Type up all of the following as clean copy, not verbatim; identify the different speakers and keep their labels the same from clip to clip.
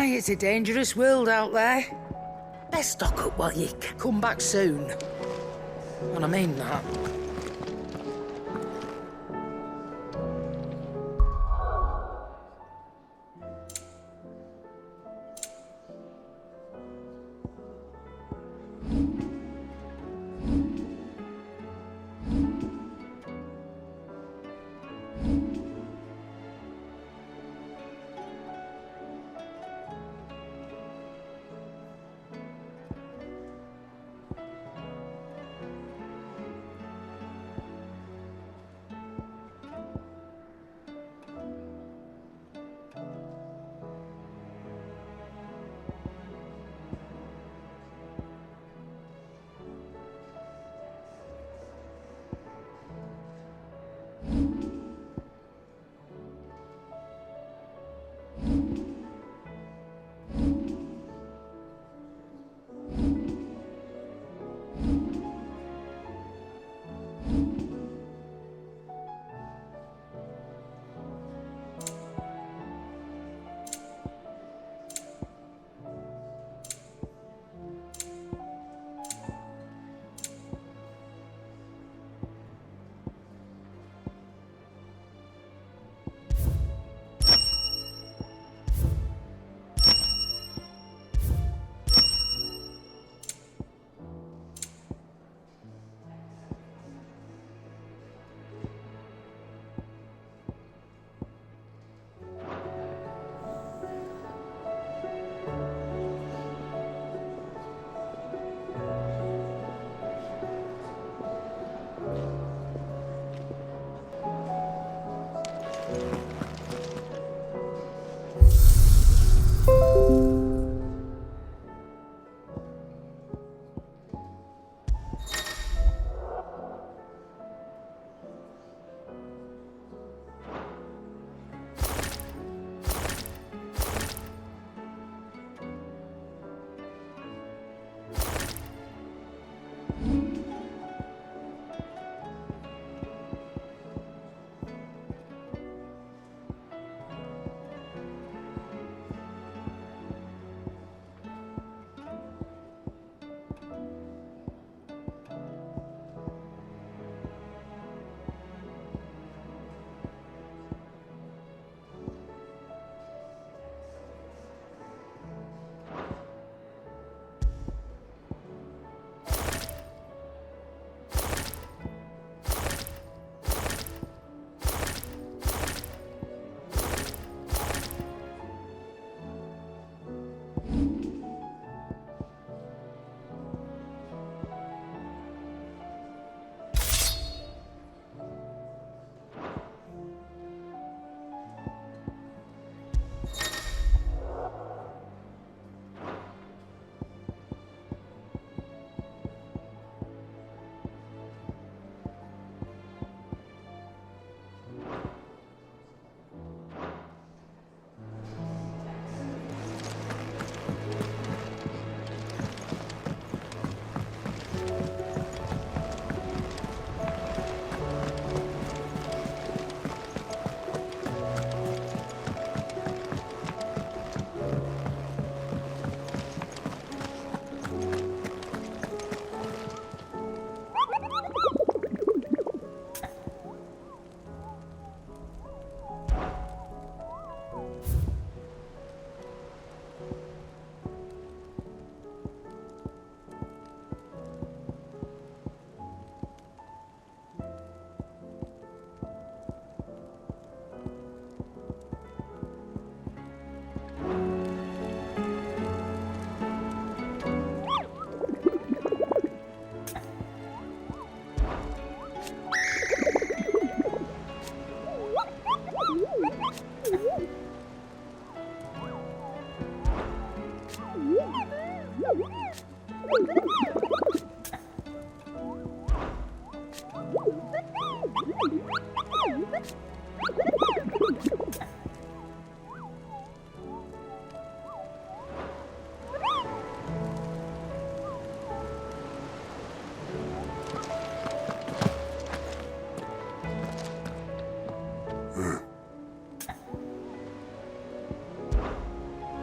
Speaker 1: Aye, it's a dangerous world out there. Best stock up while you come back soon. And I mean that.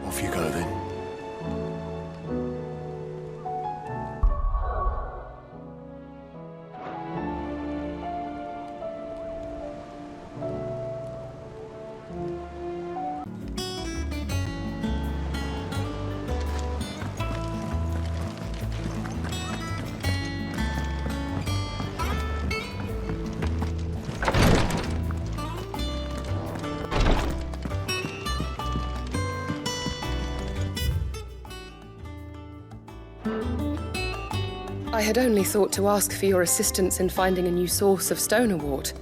Speaker 2: Off you go then.
Speaker 3: I had only thought to ask for your assistance in finding a new source of stone award.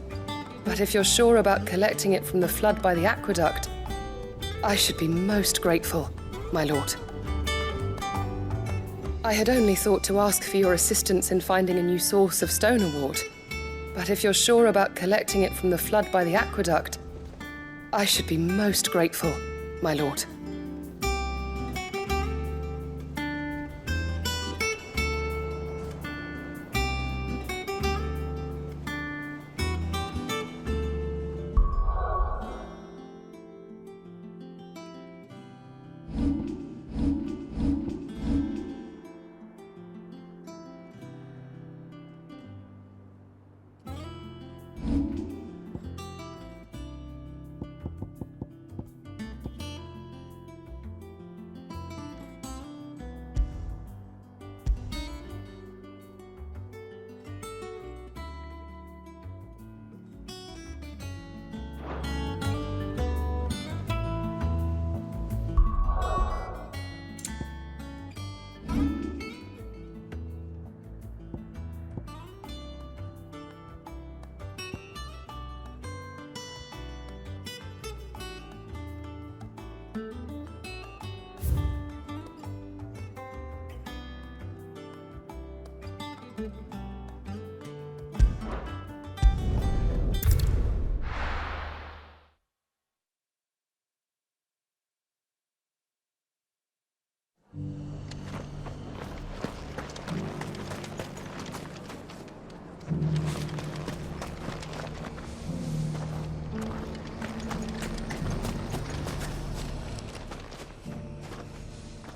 Speaker 3: But if you're sure about collecting it from the flood by the aqueduct, I should be most grateful, my lord. I had only thought to ask for your assistance in finding a new source of stone award. But if you're sure about collecting it from the flood by the aqueduct, I should be most grateful, my lord.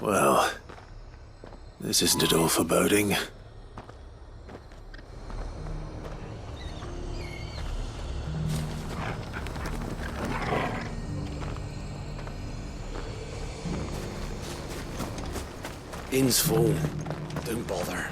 Speaker 2: Well, this isn't at all foreboding. Inn's full. Don't bother.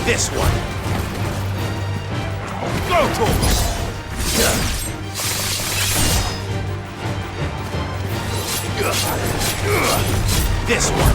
Speaker 2: This one. Go to this one.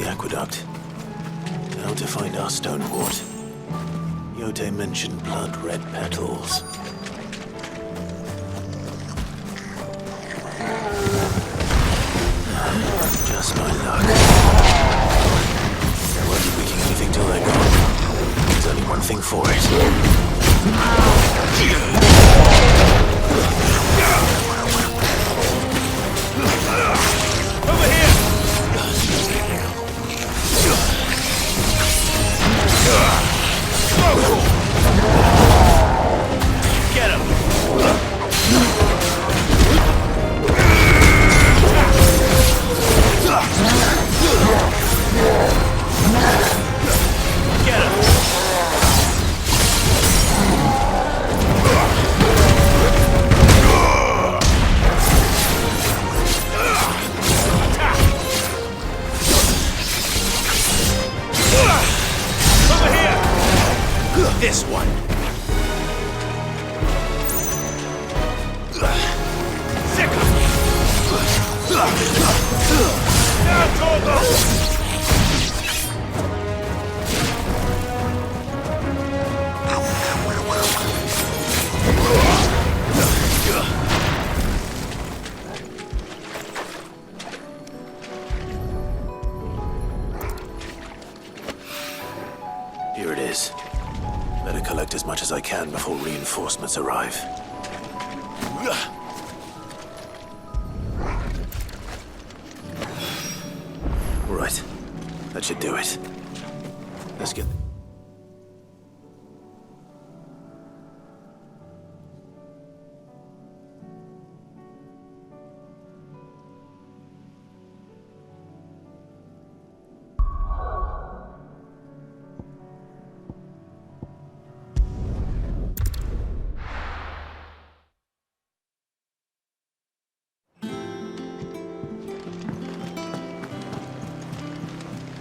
Speaker 2: the aqueduct. Now to find our stonewort. Yote mentioned blood-red petals. Just my luck. There won't be leaking anything till they're gone. There's only one thing for it.
Speaker 4: Over here! Get him! Get him! Over here! This one. Now, todo!
Speaker 2: Here it is. Better collect as much as I can before reinforcements arrive. Right. That should do it. Let's get...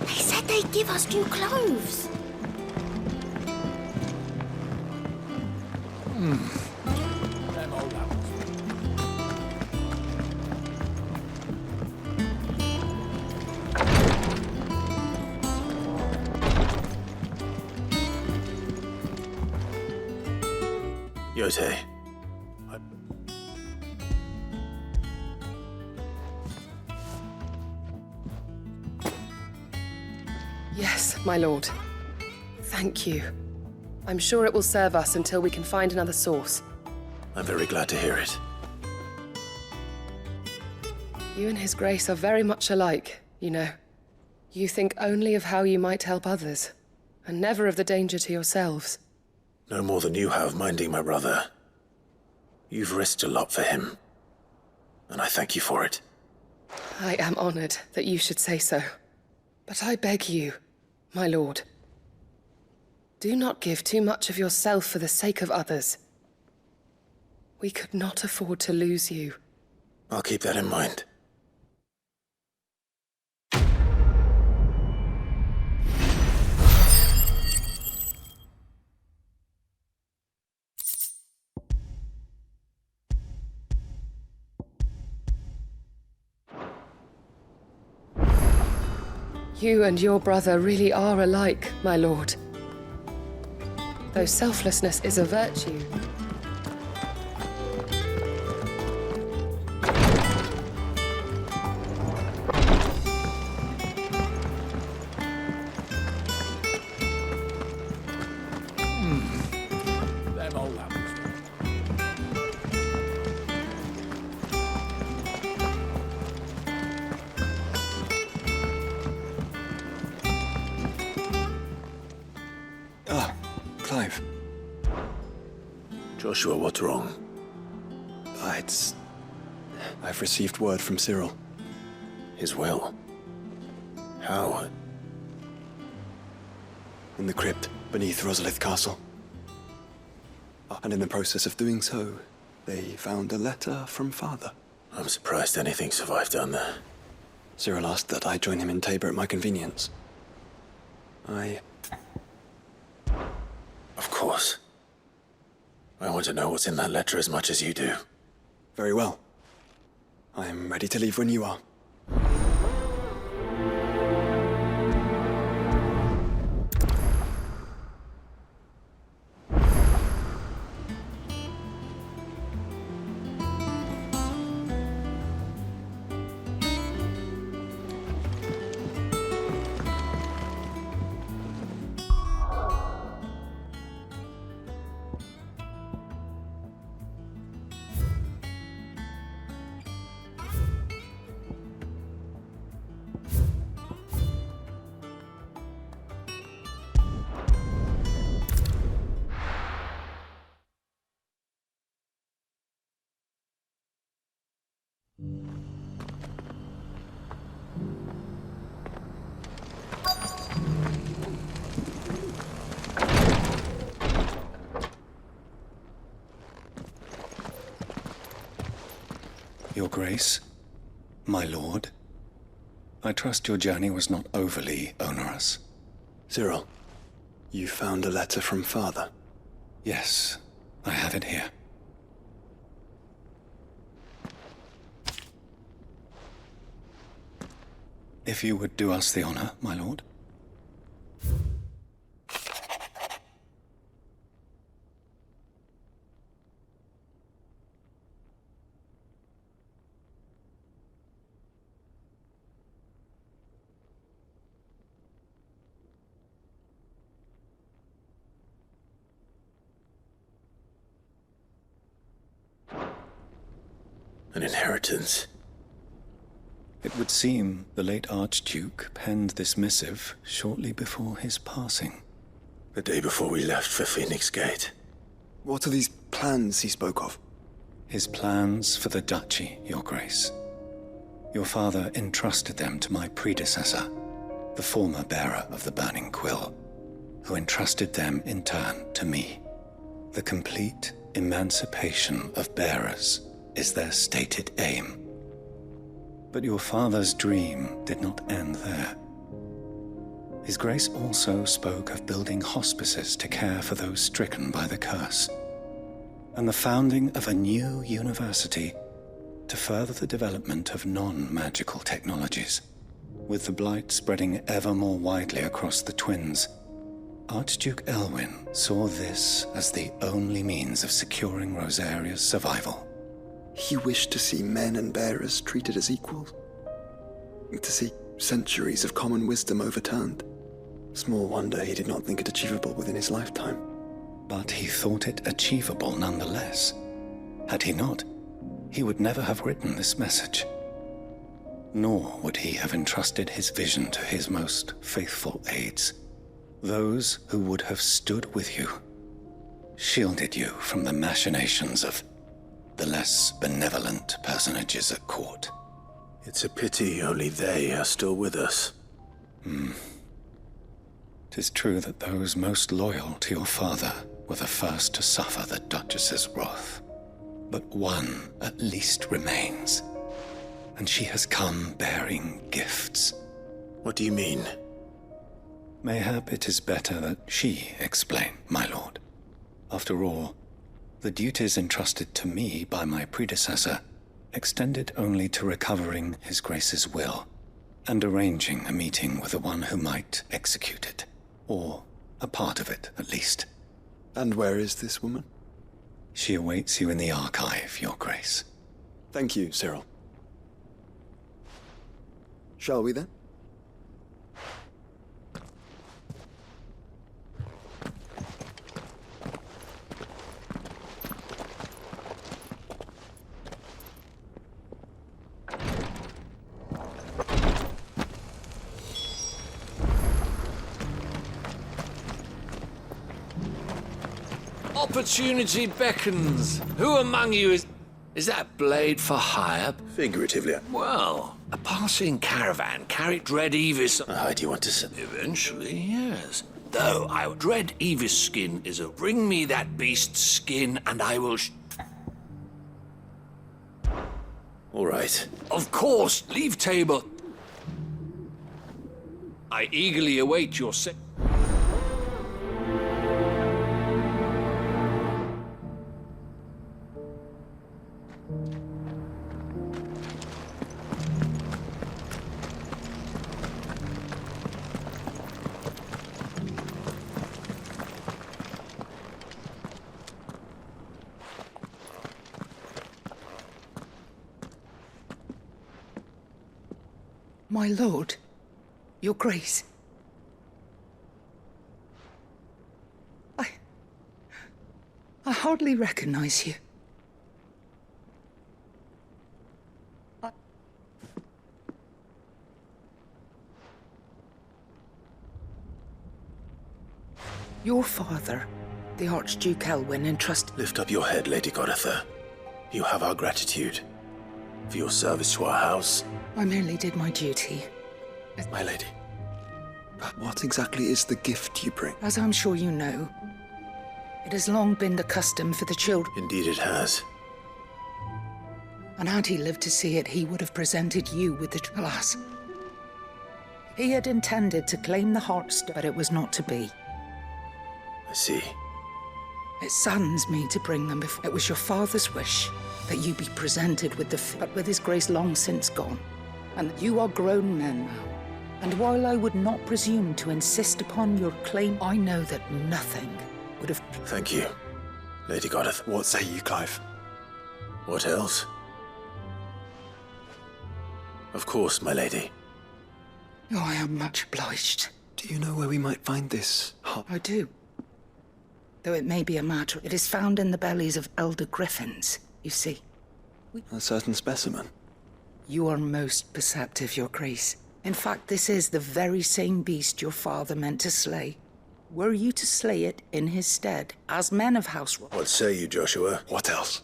Speaker 5: They said they'd give us new clothes.
Speaker 2: Yote.
Speaker 3: Yes, my lord. Thank you. I'm sure it will serve us until we can find another source.
Speaker 2: I'm very glad to hear it.
Speaker 3: You and His Grace are very much alike, you know. You think only of how you might help others, and never of the danger to yourselves.
Speaker 2: No more than you have minding my brother. You've risked a lot for him, and I thank you for it.
Speaker 3: I am honored that you should say so. But I beg you, my lord, do not give too much of yourself for the sake of others. We could not afford to lose you.
Speaker 2: I'll keep that in mind.
Speaker 3: You and your brother really are alike, my lord. Though selflessness is a virtue.
Speaker 4: Them old apples.
Speaker 6: Clive.
Speaker 2: Joshua, what's wrong?
Speaker 6: I've received word from Cyril.
Speaker 2: His will? How?
Speaker 6: In the crypt beneath Rosalith Castle. And in the process of doing so, they found a letter from Father.
Speaker 2: I'm surprised anything survived down there.
Speaker 6: Cyril asked that I join him in Tabor at my convenience.
Speaker 2: Of course. I want to know what's in that letter as much as you do.
Speaker 6: Very well. I am ready to leave when you are.
Speaker 7: Your Grace, my lord. I trust your journey was not overly onerous.
Speaker 6: Cyril, you found a letter from Father?
Speaker 7: Yes, I have it here. If you would do us the honor, my lord.
Speaker 2: An inheritance.
Speaker 7: It would seem the late Archduke penned this missive shortly before his passing.
Speaker 2: The day before we left for Phoenix Gate.
Speaker 6: What are these plans he spoke of?
Speaker 7: His plans for the duchy, Your Grace. Your father entrusted them to my predecessor, the former bearer of the Burning Quill, who entrusted them in turn to me. The complete emancipation of bearers is their stated aim. But your father's dream did not end there. His Grace also spoke of building hospices to care for those stricken by the curse, and the founding of a new university to further the development of non-magical technologies. With the blight spreading ever more widely across the twins, Archduke Elwyn saw this as the only means of securing Rosaria's survival.
Speaker 6: He wished to see men and bearers treated as equals. To see centuries of common wisdom overturned. Small wonder he did not think it achievable within his lifetime.
Speaker 7: But he thought it achievable nonetheless. Had he not, he would never have written this message. Nor would he have entrusted his vision to his most faithful aides, those who would have stood with you, shielded you from the machinations of the less benevolent personages at court.
Speaker 2: It's a pity only they are still with us.
Speaker 7: 'Tis true that those most loyal to your father were the first to suffer the Duchess's wrath. But one at least remains, and she has come bearing gifts.
Speaker 2: What do you mean?
Speaker 7: Mayhap it is better that she explain, my lord. After all, the duties entrusted to me by my predecessor extended only to recovering His Grace's will and arranging a meeting with the one who might execute it, or a part of it at least.
Speaker 6: And where is this woman?
Speaker 7: She awaits you in the archive, Your Grace.
Speaker 6: Thank you, Cyril. Shall we then?
Speaker 4: Opportunity beckons. Who among you is that blade for hire?
Speaker 2: Figuratively.
Speaker 4: Well, a passing caravan carried dread Evis.
Speaker 2: How do you want to say?
Speaker 4: Eventually, yes. Though I dread Evis' skin is a bring me that beast's skin and I will
Speaker 2: All right.
Speaker 4: Of course, leave table. I eagerly await your
Speaker 1: My lord, your grace. I hardly recognize you. Your father, the Archduke Elwyn, entrusted...
Speaker 2: Lift up your head, Lady Goditha. You have our gratitude for your service to our house.
Speaker 1: I merely did my duty.
Speaker 2: My lady.
Speaker 6: But what exactly is the gift you bring?
Speaker 1: As I'm sure you know, it has long been the custom for the children.
Speaker 2: Indeed it has.
Speaker 1: And had he lived to see it, he would have presented you with the glass. He had intended to claim the Heartstone, but it was not to be.
Speaker 2: I see.
Speaker 1: It saddens me to bring them before. It was your father's wish that you be presented with but with his grace long since gone. And you are grown men now. And while I would not presume to insist upon your claim, I know that nothing would have...
Speaker 2: Thank you, Lady Godeth.
Speaker 6: What say you, Clive?
Speaker 2: What else? Of course, my lady.
Speaker 1: Oh, I am much obliged.
Speaker 6: Do you know where we might find this heart?
Speaker 1: I do. Though it may be a matter, it is found in the bellies of elder griffins, you see.
Speaker 6: A certain specimen.
Speaker 1: You are most perceptive, your grace. In fact, this is the very same beast your father meant to slay. Were you to slay it in his stead, as men of House Rock?
Speaker 2: What say you, Joshua?
Speaker 6: What else?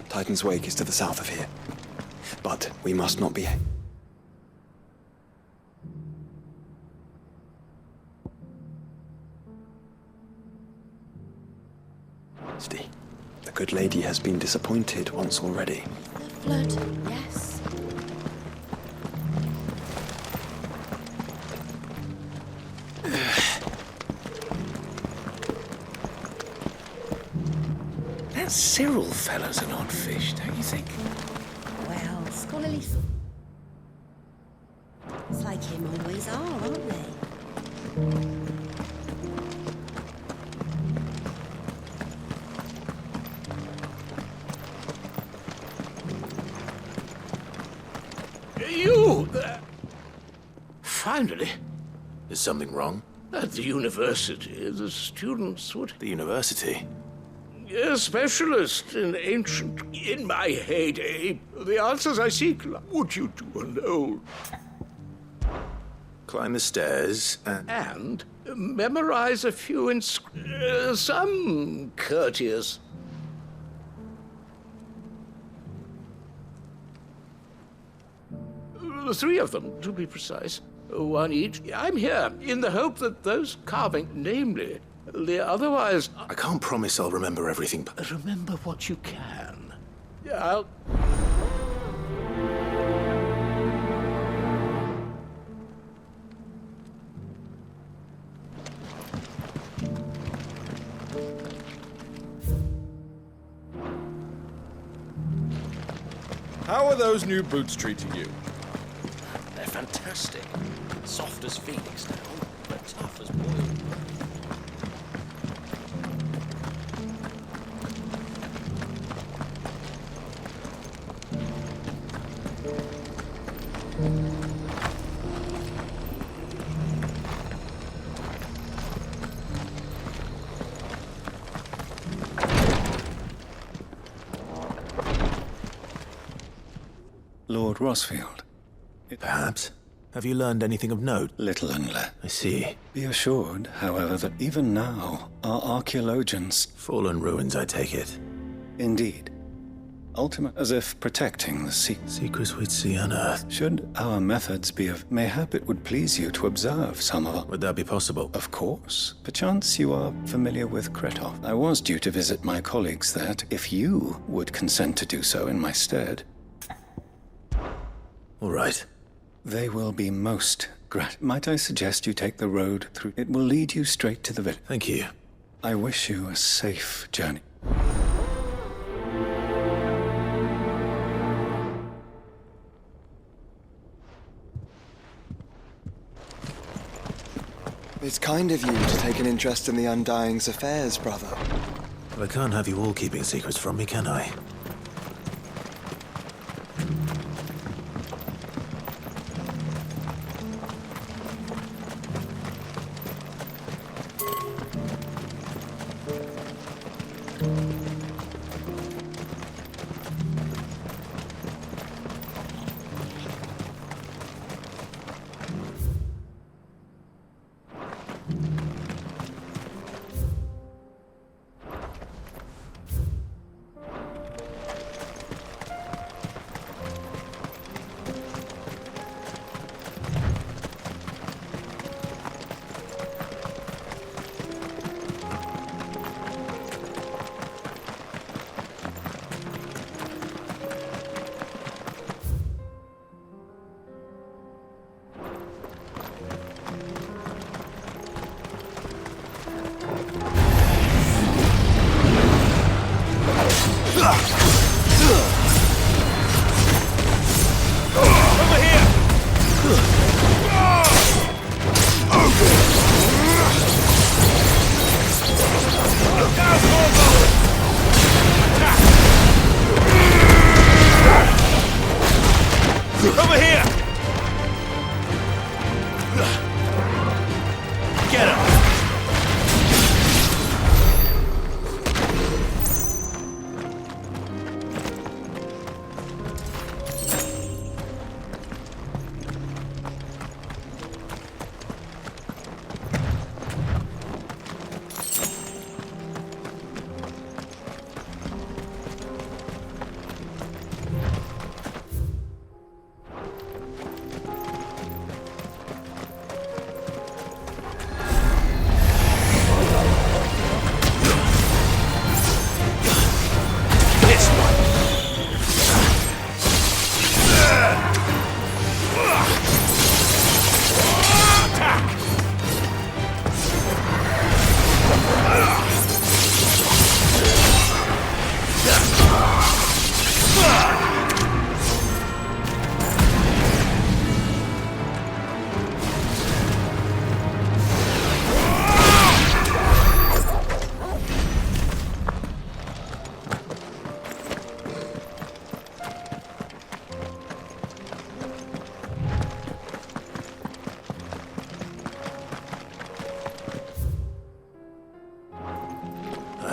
Speaker 6: Titan's Wake is to the south of here. But we must not be... The good lady has been disappointed once already.
Speaker 5: The flood, yes.
Speaker 4: That Cyril fellow's an odd fish, don't you think?
Speaker 5: Well, scholarly thought. It's like him always are, aren't they?
Speaker 4: You! Finally.
Speaker 2: Is something wrong?
Speaker 4: At the university, the students would...
Speaker 2: The university?
Speaker 4: A specialist in ancient... In my heyday, the answers I seek, would you do alone?
Speaker 2: Climb the stairs and...
Speaker 4: And memorize a few some courteous... Three of them, to be precise. One each. I'm here in the hope that those carving, namely, the otherwise...
Speaker 2: I can't promise I'll remember everything, but...
Speaker 4: Remember what you can. I'll...
Speaker 8: How are those new boots treating you?
Speaker 9: They're fantastic. Soft as phoenix down, but tough as boiled.
Speaker 7: Lord Rosfield.
Speaker 2: Perhaps. Have you learned anything of note?
Speaker 7: Little and less.
Speaker 2: I see.
Speaker 7: Be assured, however, that even now, our archaeologians...
Speaker 2: Fallen ruins, I take it.
Speaker 7: Indeed. Ultimate, as if protecting the
Speaker 2: secrets we'd see unearthed.
Speaker 7: Should our methods be of... Mayhap it would please you to observe some of our...
Speaker 2: Would that be possible?
Speaker 7: Of course. Perchance you are familiar with Kretov. I was due to visit my colleagues there, if you would consent to do so in my stead.
Speaker 2: All right.
Speaker 7: They will be most Might I suggest you take the road through? It will lead you straight to the village.
Speaker 2: Thank you.
Speaker 7: I wish you a safe journey.
Speaker 6: It's kind of you to take an interest in the Undying's affairs, brother.
Speaker 2: Well, I can't have you all keeping secrets from me, can I?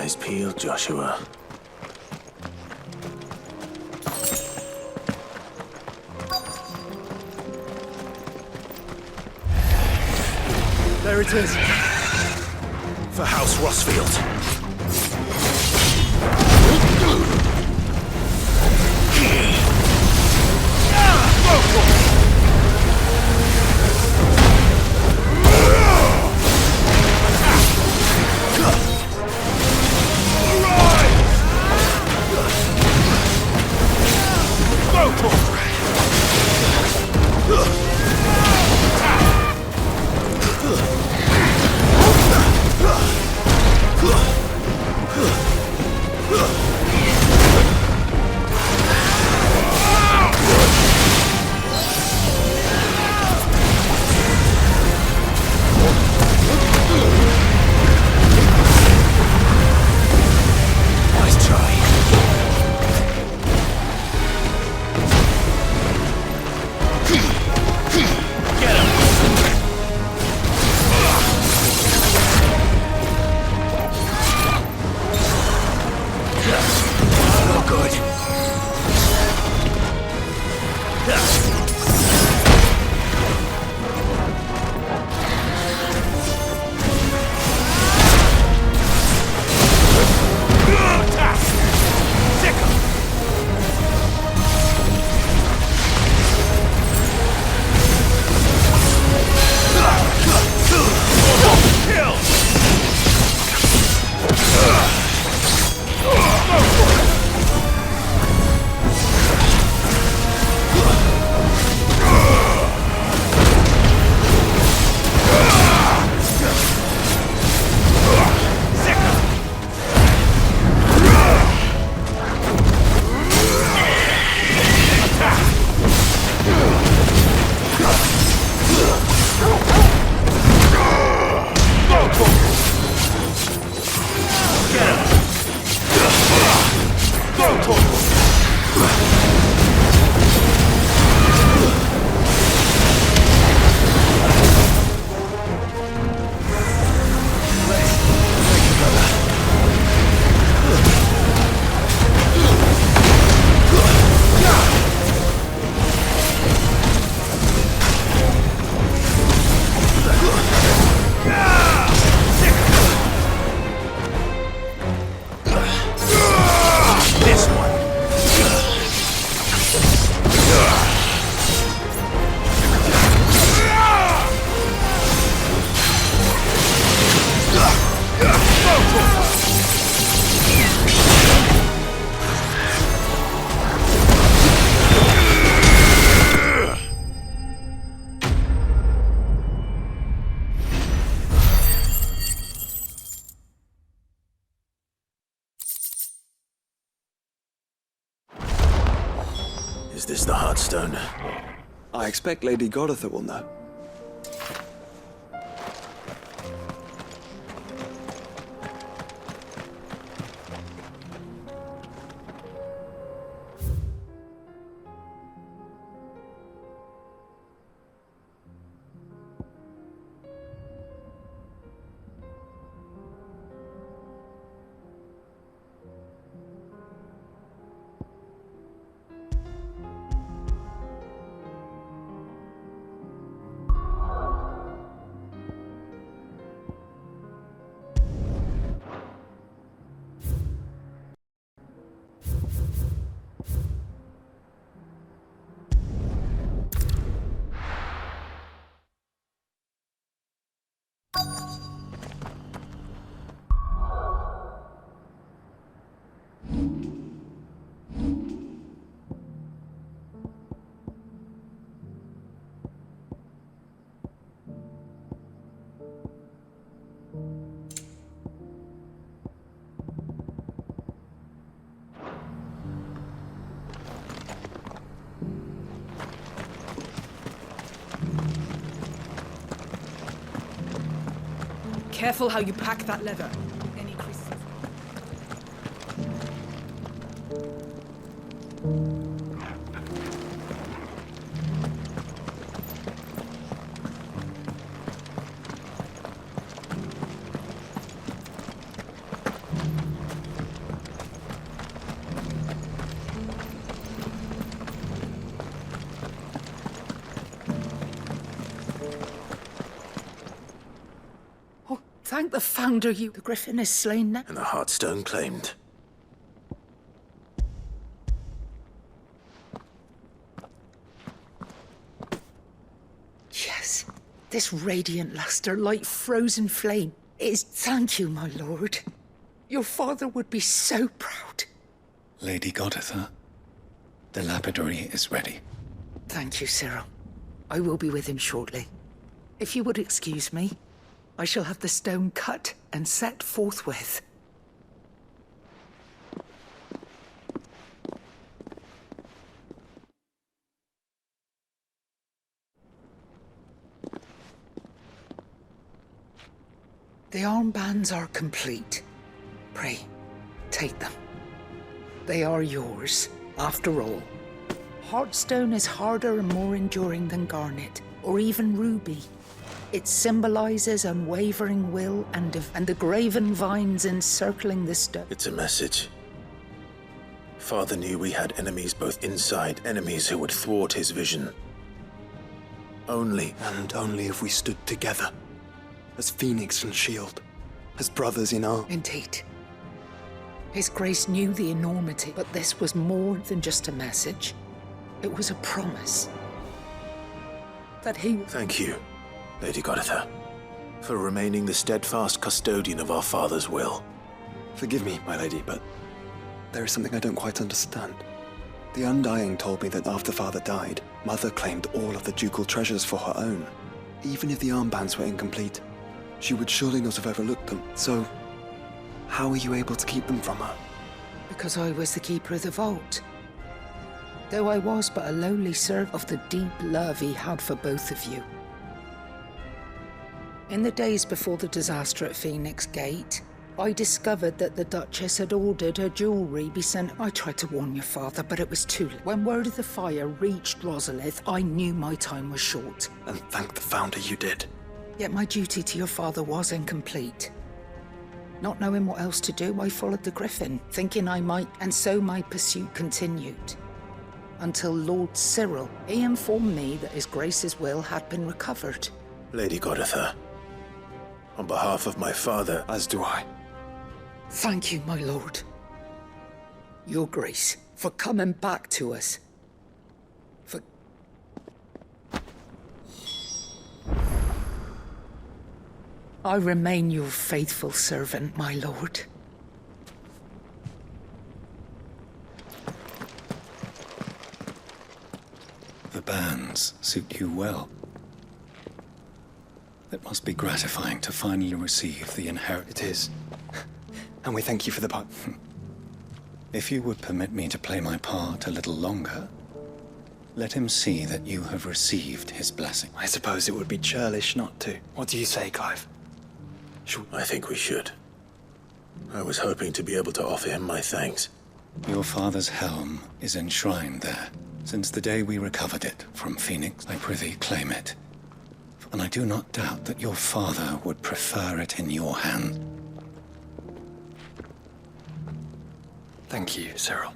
Speaker 2: Eyes peeled, Joshua.
Speaker 4: There it is.
Speaker 2: For House Rossfield. Is this the Heartstone?
Speaker 6: I expect Lady Goritha will know.
Speaker 10: Careful how you pack that leather. Any creases.
Speaker 1: Thank the founder you. The griffin is slain now.
Speaker 2: And the Heartstone claimed.
Speaker 1: Yes, this radiant luster like frozen flame is... Thank you, my lord. Your father would be so proud.
Speaker 7: Lady Goditha, the lapidary is ready.
Speaker 1: Thank you, Cyril. I will be with him shortly. If you would excuse me, I shall have the stone cut and set forthwith. The armbands are complete. Pray, take them. They are yours, after all. Heartstone is harder and more enduring than garnet, or even ruby. It symbolizes unwavering will and the graven vines encircling the stone.
Speaker 2: It's a message. Father knew we had enemies both inside, enemies who would thwart his vision. Only
Speaker 6: if we stood together, as Phoenix and Shield, as brothers in arms.
Speaker 1: Indeed. His Grace knew the enormity, but this was more than just a message. It was a promise. That he...
Speaker 2: Thank you, Lady Goditha, for remaining the steadfast custodian of our father's will.
Speaker 6: Forgive me, my lady, but there is something I don't quite understand. The Undying told me that after Father died, Mother claimed all of the ducal treasures for her own. Even if the armbands were incomplete, she would surely not have overlooked them. So, how were you able to keep them from her?
Speaker 1: Because I was the keeper of the vault. Though I was but a lowly servant of the deep love he had for both of you. In the days before the disaster at Phoenix Gate, I discovered that the Duchess had ordered her jewellery be sent. I tried to warn your father, but it was too late. When word of the fire reached Rosalith, I knew my time was short.
Speaker 6: And thank the Founder you did.
Speaker 1: Yet my duty to your father was incomplete. Not knowing what else to do, I followed the Griffin, thinking I might, and so my pursuit continued. Until Lord Cyril, he informed me that His Grace's will had been recovered.
Speaker 2: Lady Goditha, on behalf of my father...
Speaker 6: As do I.
Speaker 1: Thank you, my lord. Your Grace, for coming back to us. For... I remain your faithful servant, my lord.
Speaker 7: The bands suit you well. It must be gratifying to finally receive the inheritance.
Speaker 6: It is. And we thank you for the part.
Speaker 7: If you would permit me to play my part a little longer, let him see that you have received his blessing.
Speaker 6: I suppose it would be churlish not to. What do you say, Clive?
Speaker 2: I think we should. I was hoping to be able to offer him my thanks.
Speaker 7: Your father's helm is enshrined there. Since the day we recovered it from Phoenix, I prithee claim it. And I do not doubt that your father would prefer it in your hand.
Speaker 6: Thank you, Cyril.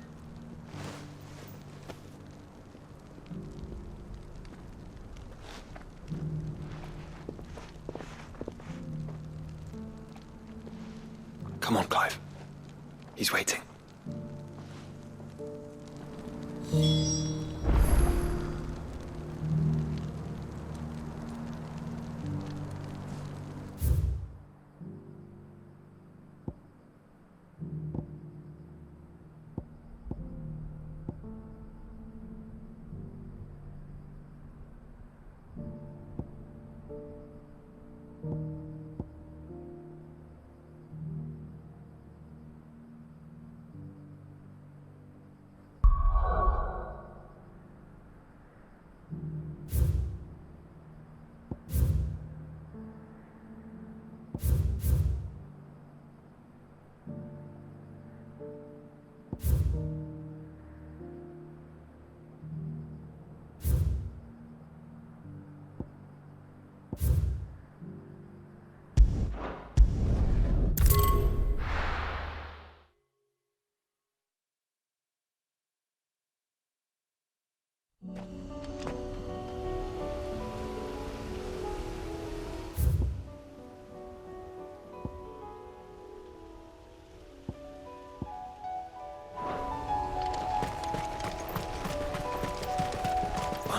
Speaker 6: Come on, Clive. He's waiting.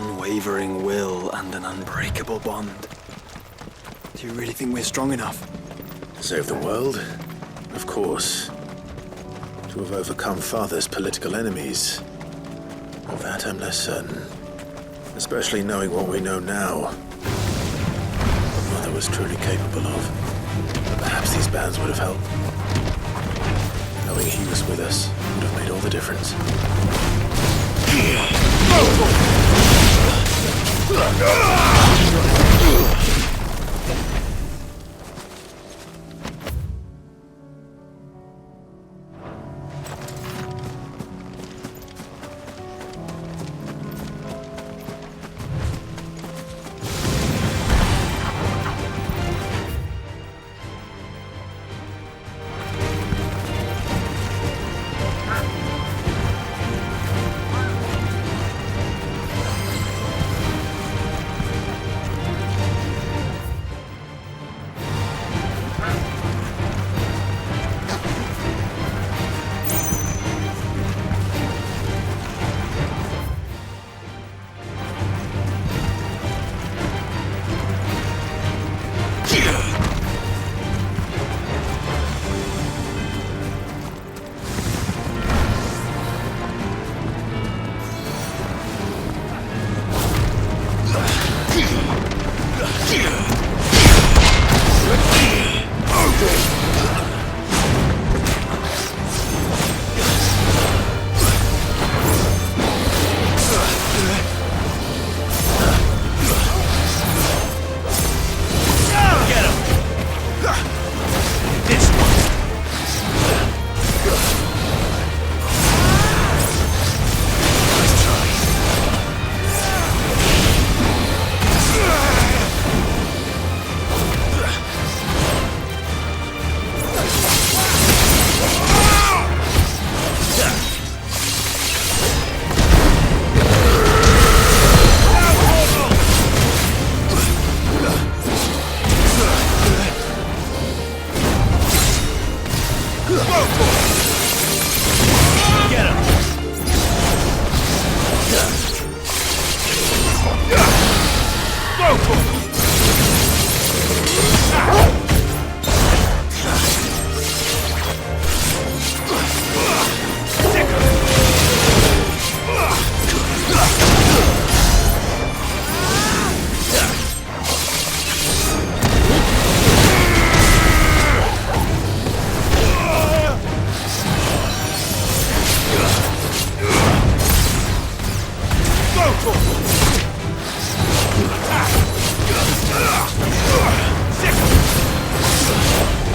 Speaker 6: unwavering will and an unbreakable bond. Do you really think we're strong enough?
Speaker 2: Save the world? Of course. To have overcome Father's political enemies. Of that I'm less certain. Especially knowing what we know now. What Mother was truly capable of. But perhaps these bands would have helped. Knowing he was with us would have made all the difference.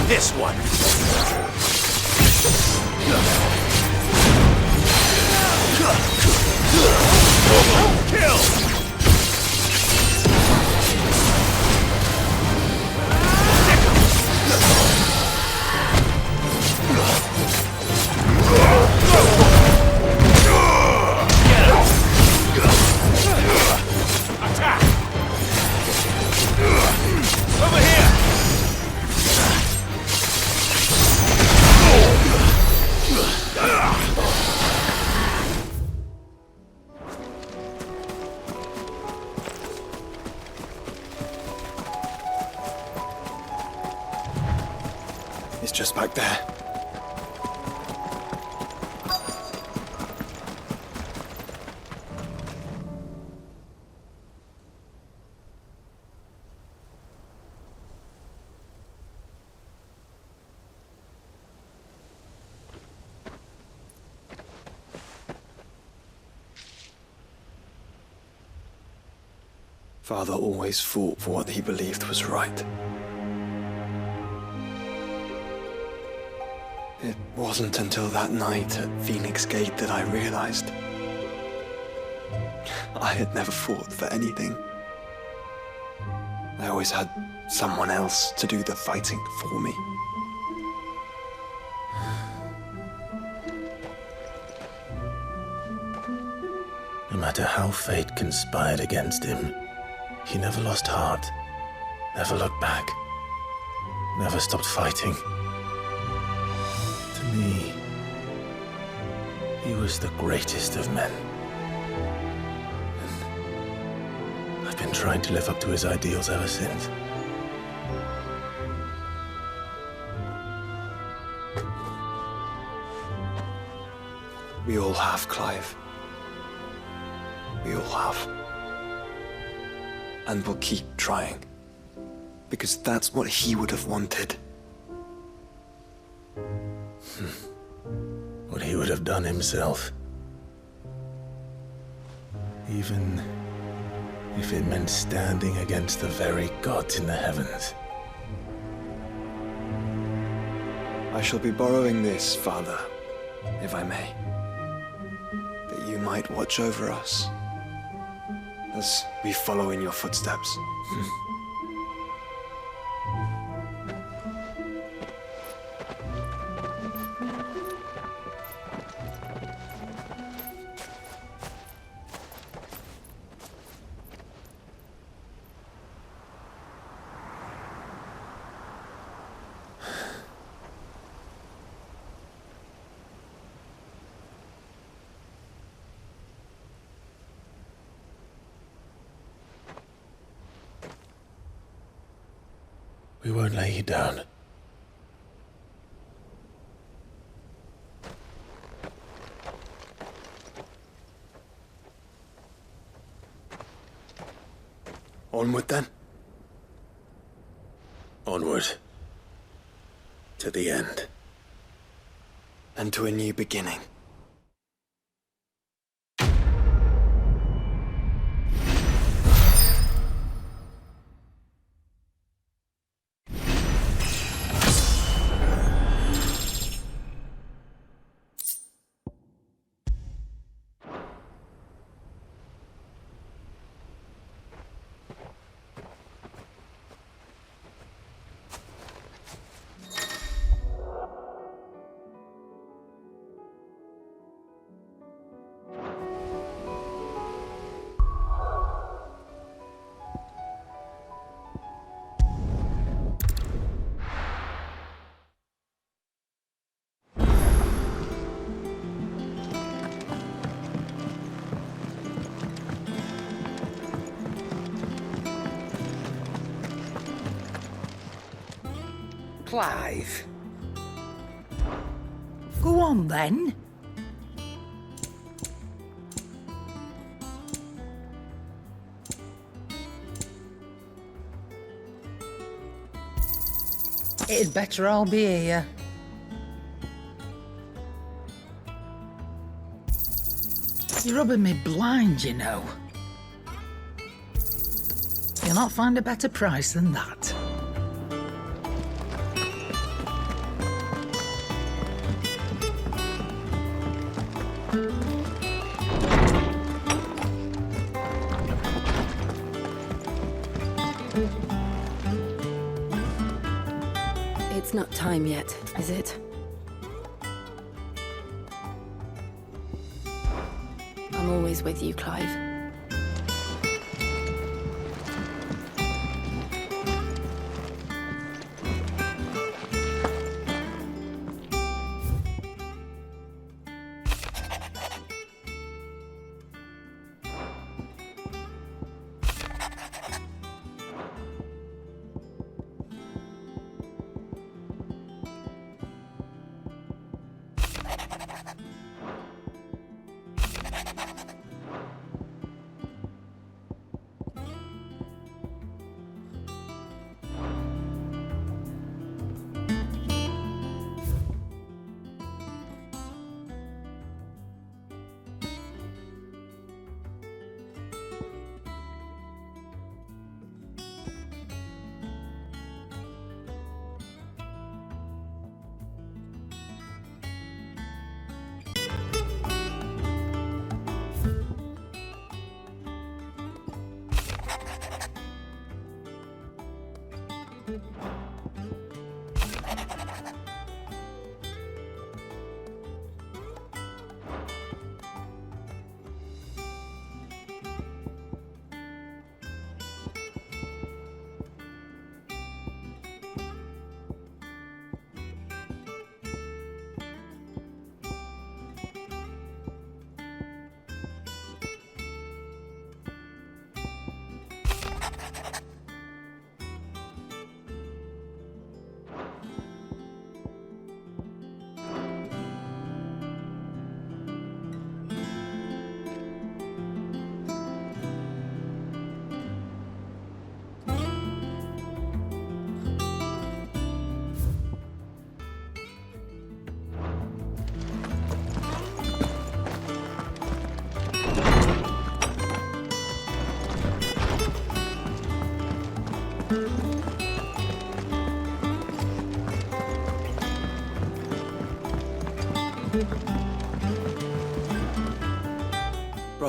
Speaker 9: This one. Kill! Attack! Over here!
Speaker 6: It's just back there. Father always fought for what he believed was right. It wasn't until that night at Phoenix Gate that I realized I had never fought for anything. I always had someone else to do the fighting for me.
Speaker 2: No matter how fate conspired against him, he never lost heart, never looked back, never stopped fighting. To me, he was the greatest of men. I've been trying to live up to his ideals ever since.
Speaker 6: We all have, Clive. We all have. And we'll keep trying. Because that's what he would have wanted.
Speaker 2: What he would have done himself. Even if it meant standing against the very gods in the heavens.
Speaker 6: I shall be borrowing this, Father, if I may. That you might watch over us as we follow in your footsteps.
Speaker 2: We won't lay you down.
Speaker 6: Onward then.
Speaker 2: Onward. To the end.
Speaker 6: And to a new beginning.
Speaker 1: Clive. Go on, then. It'd better all be here. You're rubbing me blind, you know. You'll not find a better price than that.
Speaker 5: It's not time yet, is it? I'm always with you, Clive.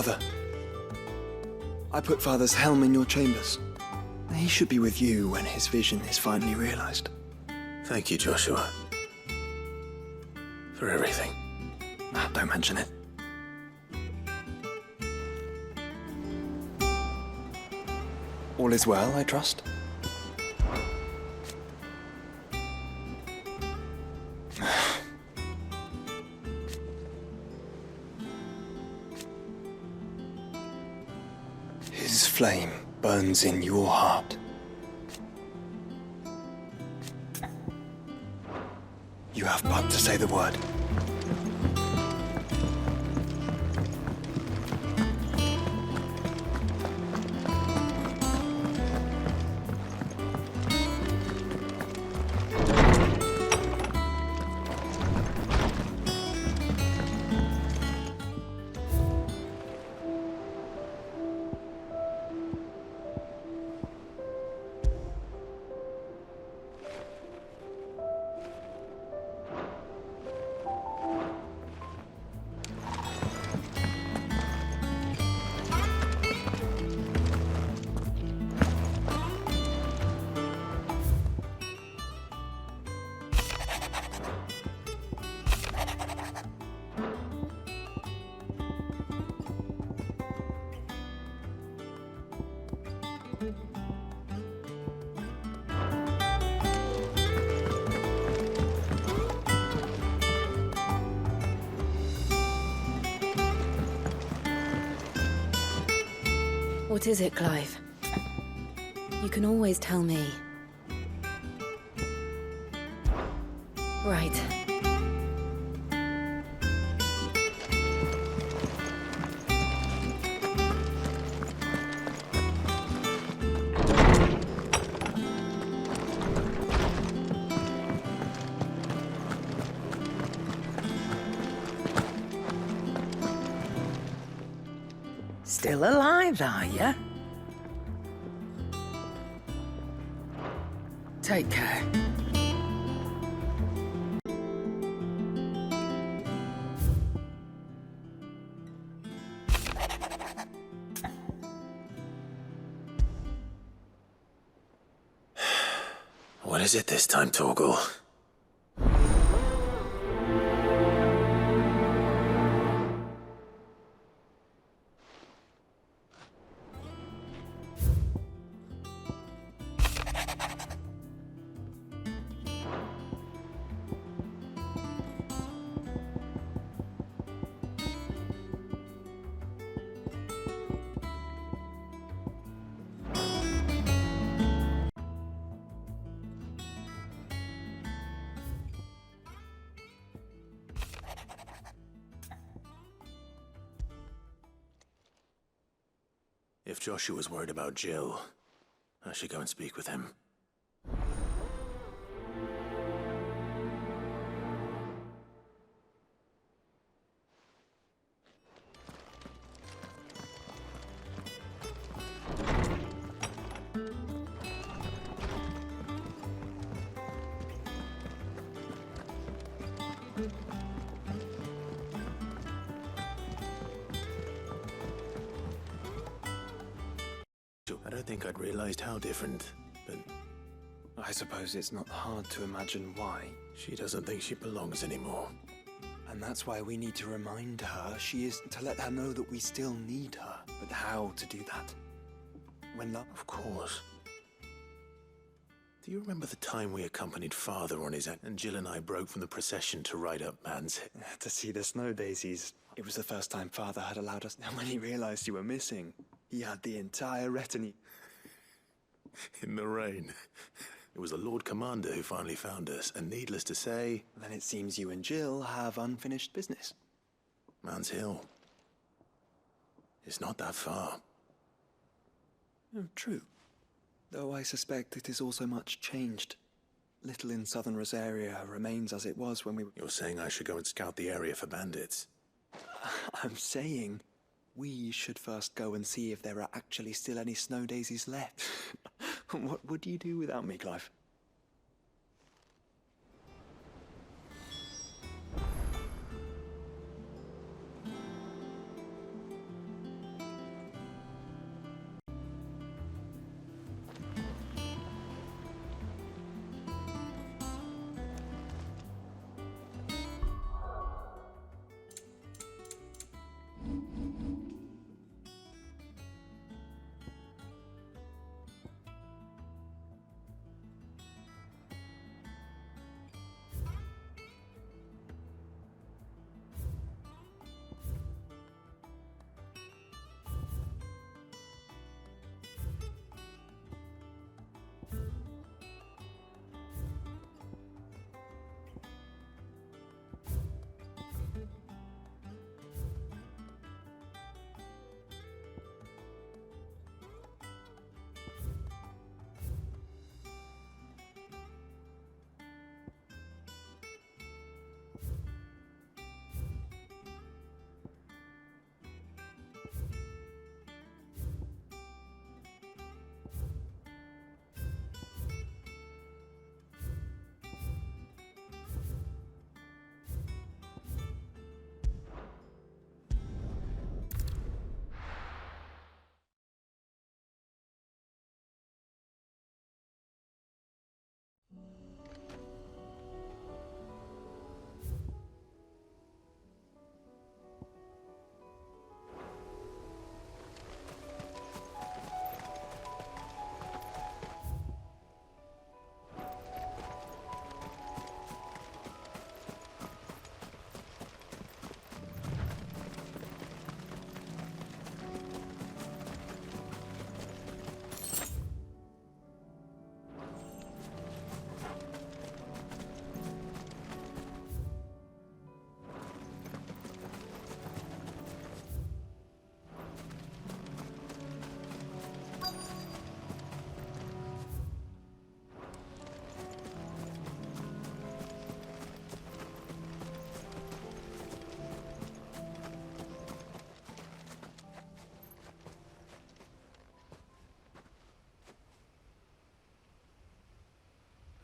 Speaker 6: Brother, I put Father's helm in your chambers. He should be with you when his vision is finally realized.
Speaker 2: Thank you, Joshua. For everything.
Speaker 6: Don't mention it. All is well, I trust? His flame burns in your heart. You have but to say the word.
Speaker 5: What is it, Clive? You can always tell me. Right.
Speaker 11: Still alive, are you? Take care.
Speaker 2: What is it this time, Torgal? If Joshua's worried about Jill, I should go and speak with him. I don't think I'd realized how different, but
Speaker 6: I suppose it's not hard to imagine why.
Speaker 2: she doesn't think she belongs anymore.
Speaker 6: And that's why we need to remind her she is to let her know that we still need her. But how to do that? When love...
Speaker 2: Of course. Do you remember the time we accompanied Father on his and Jill and I broke from the procession to ride up Man's Hill?
Speaker 6: To see the snow daisies. It was the first time Father had allowed us. And when he realized you were missing, he had the entire retinue.
Speaker 2: In the rain. It was the Lord Commander who finally found us, and needless to say...
Speaker 6: Then it seems you and Jill have unfinished business.
Speaker 2: Man's Hill. It's not that far.
Speaker 6: Oh, true. Though I suspect it is also much changed. Little in southern Rosaria remains as it was when we...
Speaker 2: You're saying I should go and scout the area for bandits?
Speaker 6: I'm saying we should first go and see if there are actually still any snow daisies left. What would you do without me, Clive?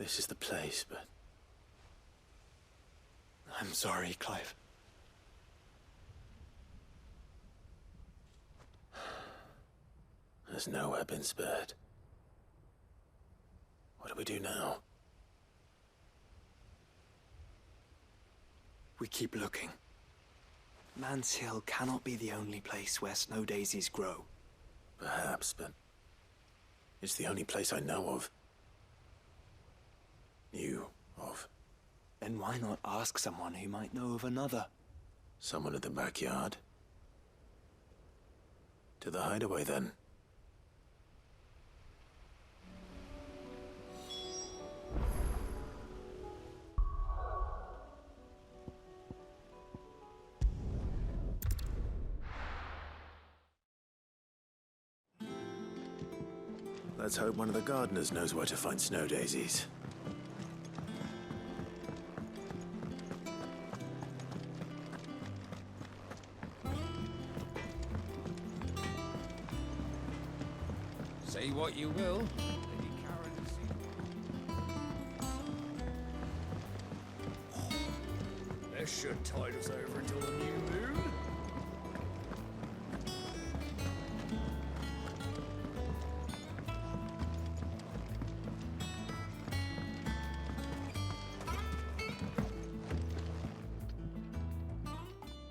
Speaker 2: this is the place, but...
Speaker 6: I'm sorry, Clive.
Speaker 2: There's nowhere been spared. What do we do now?
Speaker 6: We keep looking. Man's Hill cannot be the only place where snow daisies grow.
Speaker 2: Perhaps, but it's the only place I know of. Knew of.
Speaker 6: Then why not ask someone who might know of another?
Speaker 2: Someone in the backyard. To the hideaway, then. Let's hope one of the gardeners knows where to find snow daisies.
Speaker 8: Say what you will.
Speaker 9: This should tide us over until the new moon.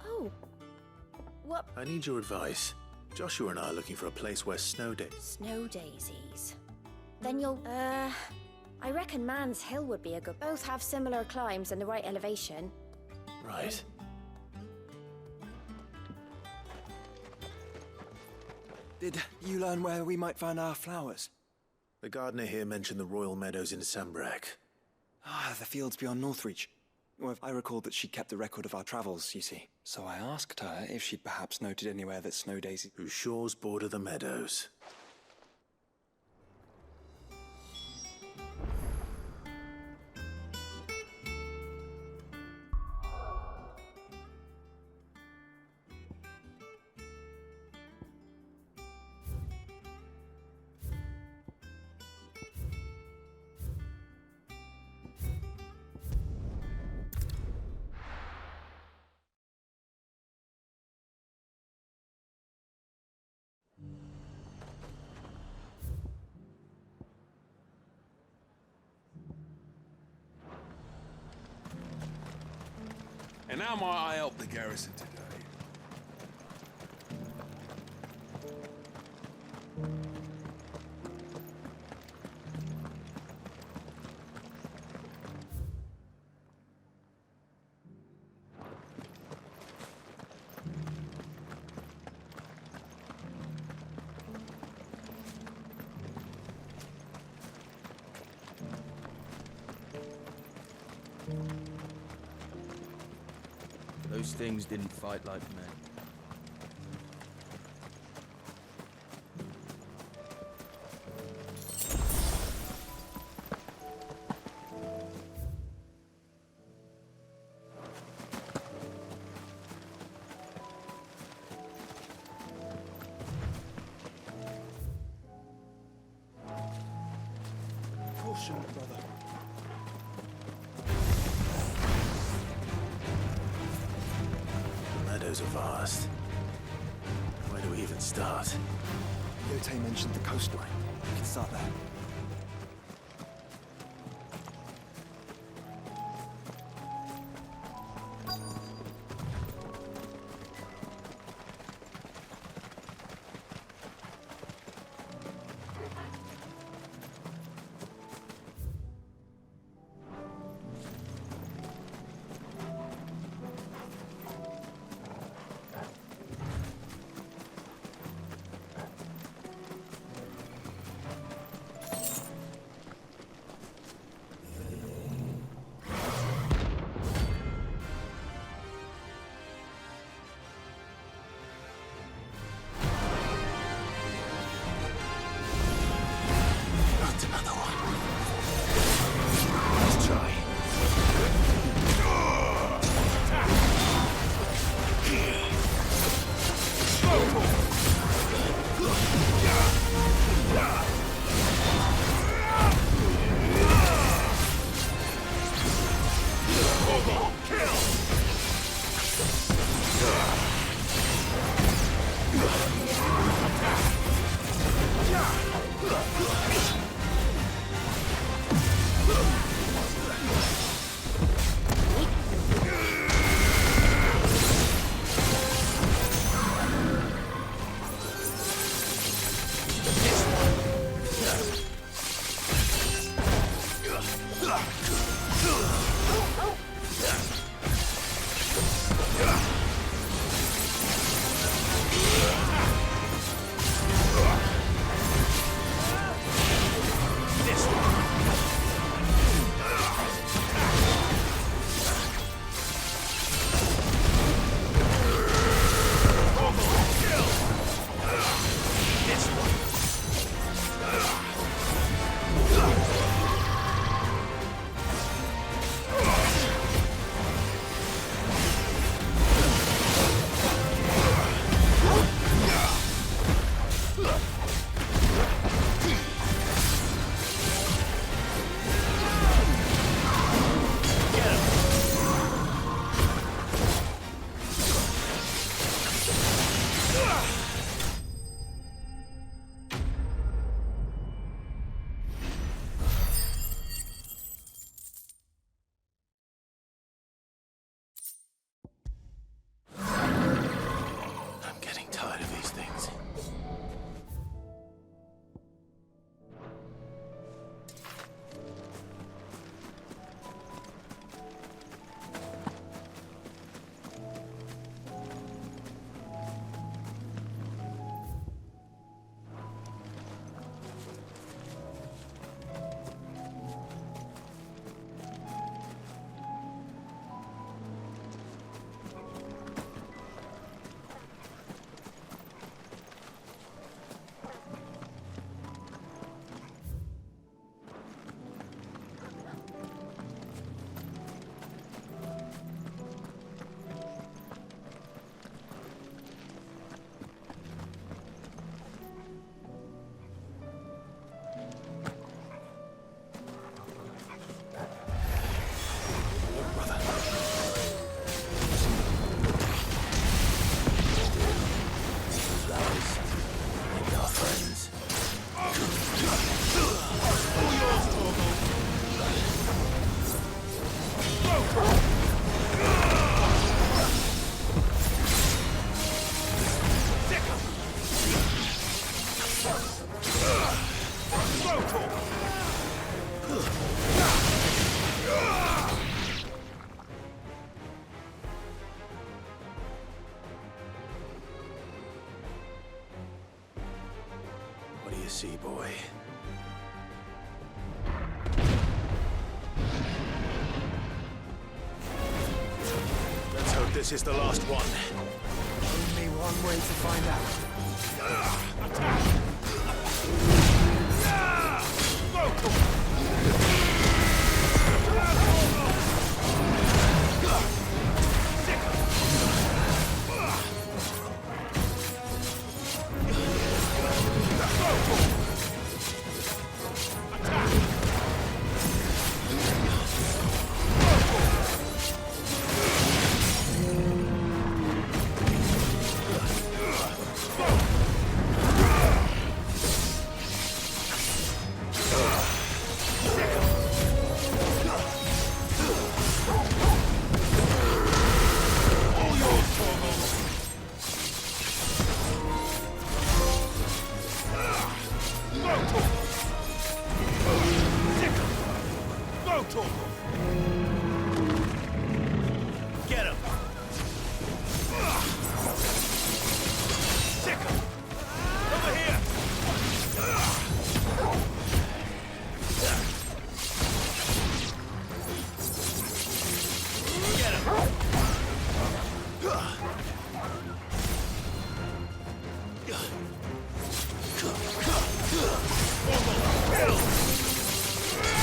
Speaker 5: Oh. What?
Speaker 2: I need your advice. Joshua and I are looking for a place where snow daisies...
Speaker 5: Snow daisies. Then you'll, I reckon Man's Hill would be a good... Both have similar climbs and the right elevation.
Speaker 2: Right.
Speaker 6: Did you learn where we might find our flowers?
Speaker 2: The gardener here mentioned the royal meadows in Sambrek.
Speaker 6: Ah, the fields beyond Northreach. Well, I recalled that she kept a record of our travels, you see. So I asked her if she'd perhaps noted anywhere that snow daisy...
Speaker 2: Whose shores border the meadows.
Speaker 8: And how might I help the garrison today?
Speaker 12: Those things didn't fight like men.
Speaker 6: Caution, brother.
Speaker 2: The meadows are vast. Where do we even start?
Speaker 6: Yote mentioned the coastline. We can start there.
Speaker 2: sea boy. Let's hope this is the last one.
Speaker 6: Only one way to find out.
Speaker 4: Attack! Get him! Sick him! Over here! Get him!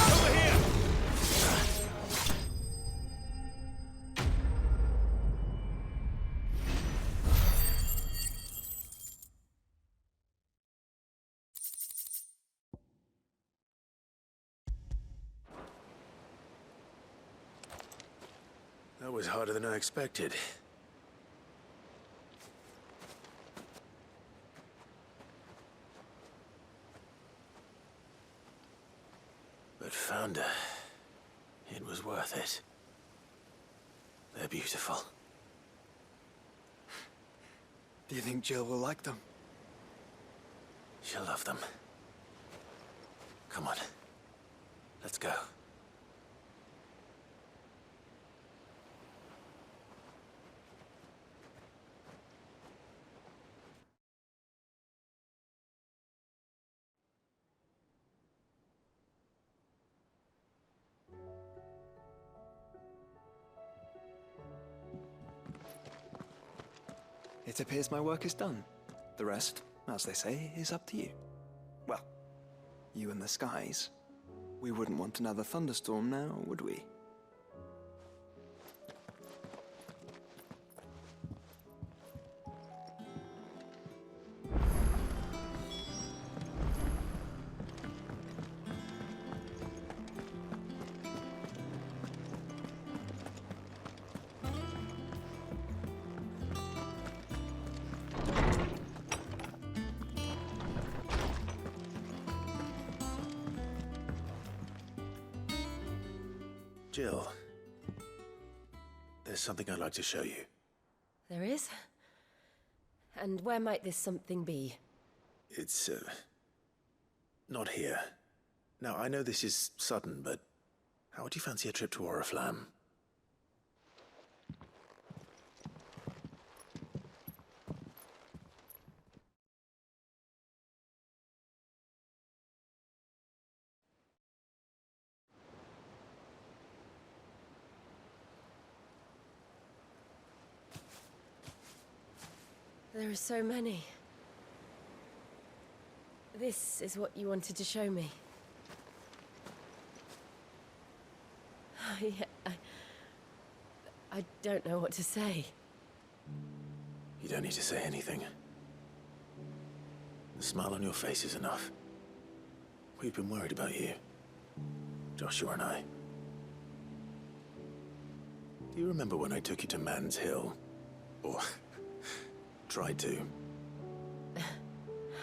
Speaker 4: Over here!
Speaker 2: That was harder than I expected. But found her. It was worth it. They're beautiful.
Speaker 6: Do you think Jill will like them?
Speaker 2: She'll love them. Come on. Let's go.
Speaker 6: It appears my work is done. The rest, as they say, is up to you. Well, you and the skies. We wouldn't want another thunderstorm now, would we?
Speaker 2: Jill, there's something I'd like to show you.
Speaker 3: There is? And where might this something be?
Speaker 2: It's, not here. Now, I know this is sudden, but how would you fancy a trip to Oriflamme?
Speaker 3: There are so many. This is what you wanted to show me. Yeah, I don't know what to say.
Speaker 2: You don't need to say anything. The smile on your face is enough. We've been worried about you, Joshua and I. Do you remember when I took you to Man's Hill? Or tried to?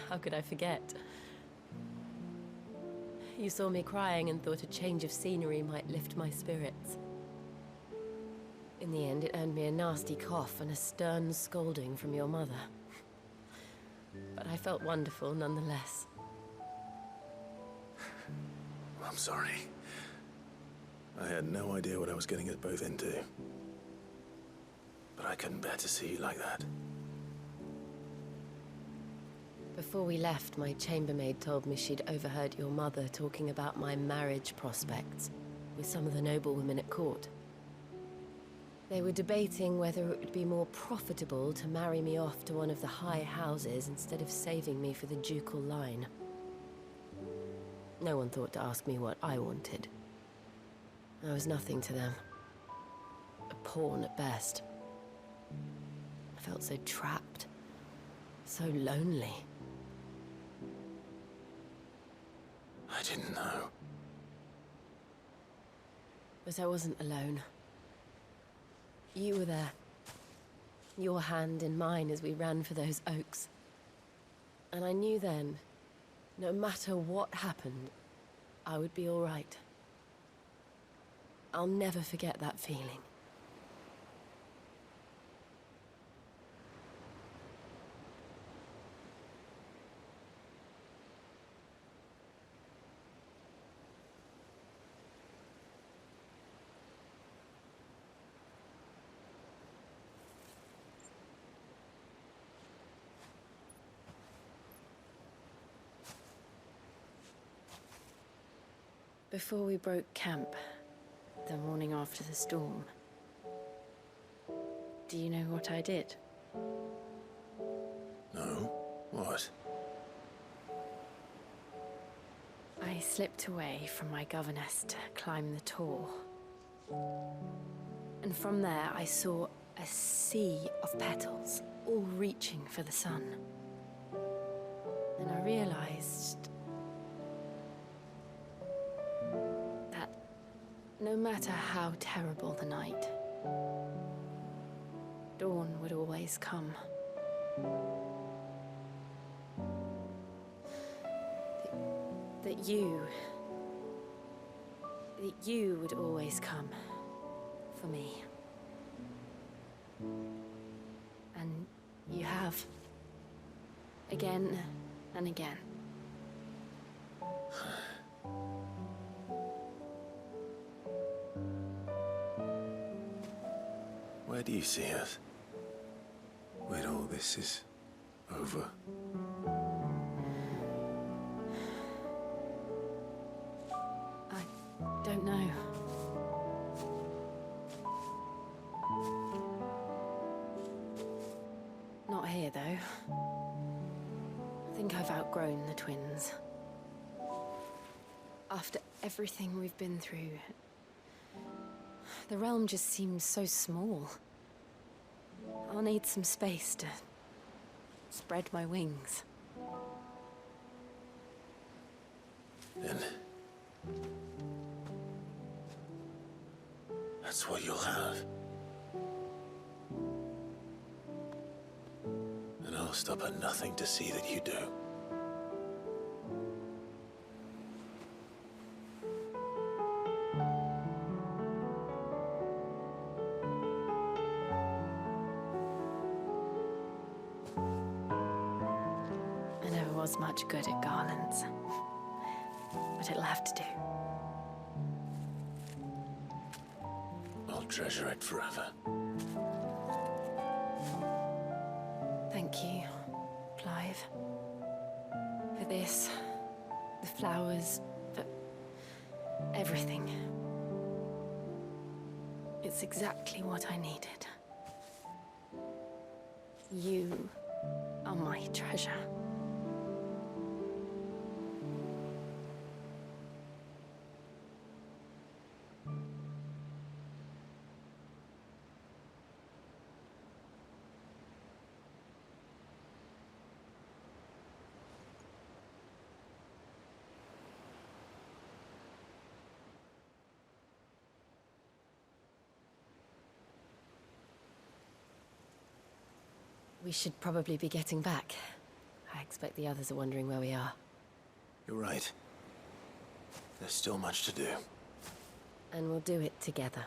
Speaker 3: How could I forget? You saw me crying and thought a change of scenery might lift my spirits. In the end, it earned me a nasty cough and a stern scolding from your mother. But I felt wonderful nonetheless.
Speaker 2: I'm sorry. I had no idea what I was getting us both into. But I couldn't bear to see you like that.
Speaker 13: Before we left, my chambermaid told me she'd overheard your mother talking about my marriage prospects with some of the noblewomen at court. They were debating whether it would be more profitable to marry me off to one of the high houses instead of saving me for the ducal line. No one thought to ask me what I wanted. I was nothing to them. A pawn at best. I felt so trapped. So lonely.
Speaker 2: I didn't know.
Speaker 13: But I wasn't alone. You were there. Your hand in mine as we ran for those oaks. And I knew then, no matter what happened, I would be all right. I'll never forget that feeling. Before we broke camp, the morning after the storm, do you know what I did?
Speaker 2: No? What?
Speaker 13: I slipped away from my governess to climb the tor. And from there I saw a sea of petals, all reaching for the sun. And I realized no matter how terrible the night, dawn would always come. That you would always come for me. And you have. Again and again.
Speaker 2: Where do you see us? When all this is over?
Speaker 13: I don't know. Not here, though. I think I've outgrown the twins. After everything we've been through, the realm just seems so small. I'll need some space to spread my wings.
Speaker 2: Then that's what you'll have. And I'll stop at nothing to see that you do.
Speaker 13: Much good at garlands, but it'll have to do.
Speaker 2: I'll treasure it forever.
Speaker 13: Thank you, Clive. For this, the flowers, for everything. It's exactly what I needed. You are my treasure. We should probably be getting back. I expect the others are wondering where we are.
Speaker 2: You're right. There's still much to do.
Speaker 13: And we'll do it together.